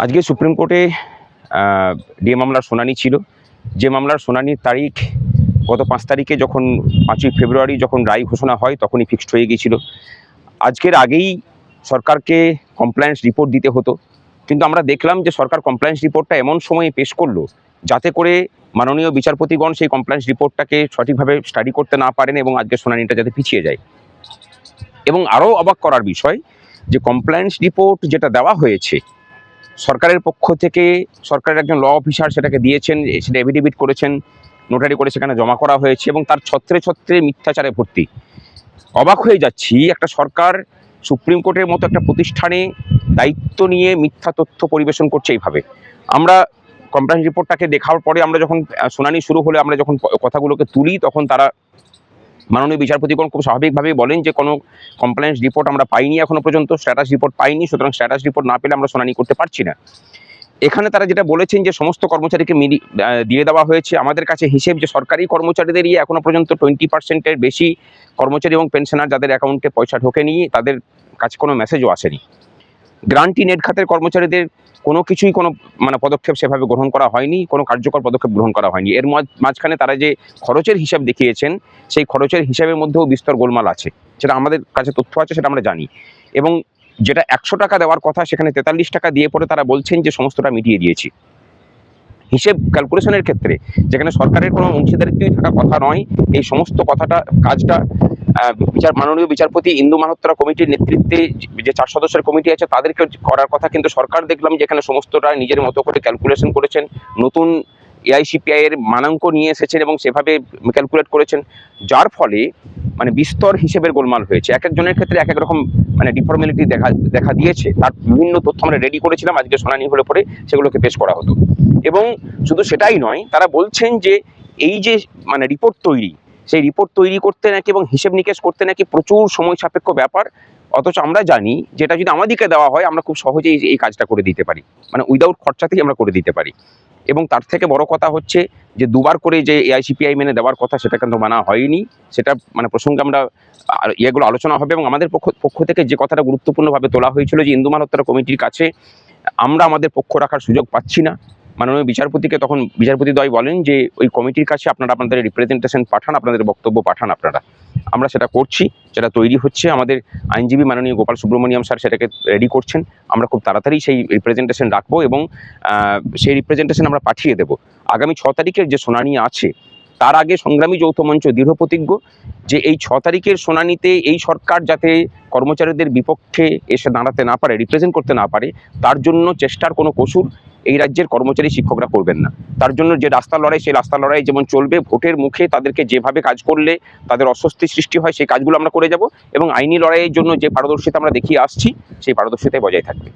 আজকে সুপ্রিম কোর্টে ডিএ মামলার শুনানি ছিল। যে মামলার শুনানির তারিখ গত 5 তারিখে, যখন 5ই ফেব্রুয়ারি যখন রায় ঘোষণা হয় তখনই ফিক্সড হয়ে গিয়েছিল। আজকের আগেই সরকারকে কমপ্লায়েন্স রিপোর্ট দিতে হতো, কিন্তু আমরা দেখলাম যে সরকার কমপ্লায়েন্স রিপোর্টটা এমন সময়ে পেশ করলো যাতে করে মাননীয় বিচারপতিগণ সেই কমপ্লায়েন্স রিপোর্টটাকে সঠিকভাবে স্টাডি করতে না পারেন এবং আজকের শুনানিটা যাতে পিছিয়ে যায়। এবং আরও অবাক করার বিষয় যে কমপ্লায়েন্স রিপোর্ট যেটা দেওয়া হয়েছে সরকারের পক্ষ থেকে, সরকারের একজন ল অফিসার সেটাকে দিয়েছেন, সেটা এফিডেভিট করেছেন, নোটারি করে সেখানে জমা করা হয়েছে এবং তার ছত্রে ছত্রে মিথ্যাচারে ভর্তি। অবাক হয়ে যাচ্ছি, একটা সরকার সুপ্রিম কোর্টের মতো একটা প্রতিষ্ঠানে দায়িত্ব নিয়ে মিথ্যা তথ্য পরিবেশন করছে এইভাবে। আমরা কমপ্লায়েন্স রিপোর্টটাকে দেখার পরে আমরা যখন শুনানি শুরু হলে আমরা যখন কথাগুলোকে তুলি, তখন তারা মাননীয় বিচারপতিগণ খুব স্বাভাবিকভাবেই বলেন যে কোনো কমপ্লায়েন্স রিপোর্ট আমরা পাইনি, এখনো পর্যন্ত স্ট্যাটাস রিপোর্ট পাইনি, সুতরাং স্ট্যাটাস রিপোর্ট না পেলে আমরা শুনানি করতে পারছি না। এখানে তারা যেটা বলেছেন যে সমস্ত কর্মচারীকে দিয়ে দেওয়া হয়েছে। আমাদের কাছে হিসেব যে সরকারি কর্মচারীদেরই এখনো পর্যন্ত 20%-এর বেশি কর্মচারী এবং পেনশনার যাদের অ্যাকাউন্টে পয়সা ঢোকেনি, তাদের কাছে কোনো মেসেজও আসেনি। গ্রান্টি নেট খাতের কর্মচারীদের কোনো কিছুই কোনো পদক্ষেপ সেভাবে গ্রহণ করা হয়নি, কোনো কার্যকর পদক্ষেপ গ্রহণ করা হয়নি। এর মাঝখানে তারা যে খরচের হিসাব দেখিয়েছেন, সেই খরচের হিসাবের মধ্যেও বিস্তর গোলমাল আছে, সেটা আমাদের কাছে তথ্য আছে, সেটা আমরা জানি। এবং যেটা 100 টাকা দেওয়ার কথা সেখানে 43 টাকা দিয়ে পরে তারা বলছেন যে সমস্তটা মিটিয়ে দিয়েছি। হিসেব ক্যালকুলেশনের ক্ষেত্রে যেখানে সরকারের কোনো অংশীদারিত্বই থাকার কথা নয়, এই সমস্ত কাজটা মাননীয় বিচারপতি ইন্দু মালহোত্রা কমিটির নেতৃত্বে যে 4 সদস্যের কমিটি আছে তাদেরকে করার কথা, কিন্তু সরকার দেখলাম যে এখানে সমস্তটা নিজের মতো করে ক্যালকুলেশন করেছেন, নতুন এআইসিপিআই এর মানাঙ্ক নিয়ে এসেছেন এবং সেভাবে ক্যালকুলেট করেছেন, যার ফলে বিস্তর হিসেবের গোলমাল হয়েছে। এক একজনের ক্ষেত্রে এক এক রকম ডিফর্মালিটি দেখা দিয়েছে। তার বিভিন্ন তথ্য আমরা রেডি করেছিলাম, আজকে শুনানি হলে পরে সেগুলোকে পেশ করা হতো। এবং শুধু সেটাই নয়, তারা বলছেন যে এই যে রিপোর্ট তৈরি, সেই রিপোর্ট তৈরি করতে নাকি এবং হিসেব নিকেশ করতে নাকি প্রচুর সময় সাপেক্ষ ব্যাপার, অথচ আমরা জানি যেটা যদি আমাদেরকে দেওয়া হয় আমরা খুব সহজেই এই কাজটা করে দিতে পারি, উইদাউট খরচাতেই আমরা করে দিতে পারি। এবং তার থেকে বড় কথা হচ্ছে যে দুবার করে যে এআইসিপিআই মেনে দেওয়ার কথা সেটা কিন্তু মানা হয়নি। সেটা প্রসঙ্গে আমরা এগুলো আলোচনা হবে। এবং আমাদের পক্ষ থেকে যে কথাটা গুরুত্বপূর্ণভাবে তোলা হয়েছিল যে ইন্দু মালহোত্রা কমিটির কাছে আমরা আমাদের পক্ষ রাখার সুযোগ পাচ্ছি না। মাননীয় বিচারপতিকে তখন বিচারপতিদ্বয় বলেন যে ওই কমিটির কাছে আপনারা আপনাদের রিপ্রেজেন্টেশন পাঠান, আপনাদের বক্তব্য পাঠান আপনারা। আমরা সেটা করছি, সেটা তৈরি হচ্ছে। আমাদের আইনজীবী মাননীয় গোপাল সুব্রমণিয়াম স্যার সেটাকে রেডি করছেন। আমরা খুব তাড়াতাড়ি সেই রিপ্রেজেন্টেশন রাখবো এবং সেই রিপ্রেজেন্টেশন আমরা পাঠিয়ে দেব। আগামী 6 তারিখের যে শুনানি আছে তার আগে সংগ্রামী যৌথ মঞ্চ দৃঢ় প্রতিজ্ঞ যে এই 6 তারিখের শুনানিতে এই সরকার যাতে কর্মচারীদের বিপক্ষে এসে দাঁড়াতে না পারে, রিপ্রেজেন্ট করতে না পারে, তার জন্য চেষ্টার কোনো কসুর এই রাজ্যের কর্মচারী শিক্ষকরা করবেন না। তার জন্য যে রাস্তা লড়াই, সেই রাস্তা লড়াই যেমন চলবে, ভোটের মুখে তাদেরকে যেভাবে কাজ করলে তাদের অস্বস্তি সৃষ্টি হয় সেই কাজগুলো আমরা করে যাব এবং আইনি লড়াইয়ের জন্য যে পারদর্শিতা আমরা দেখিয়ে আসছি সেই পারদর্শিতাই বজায় থাকবে।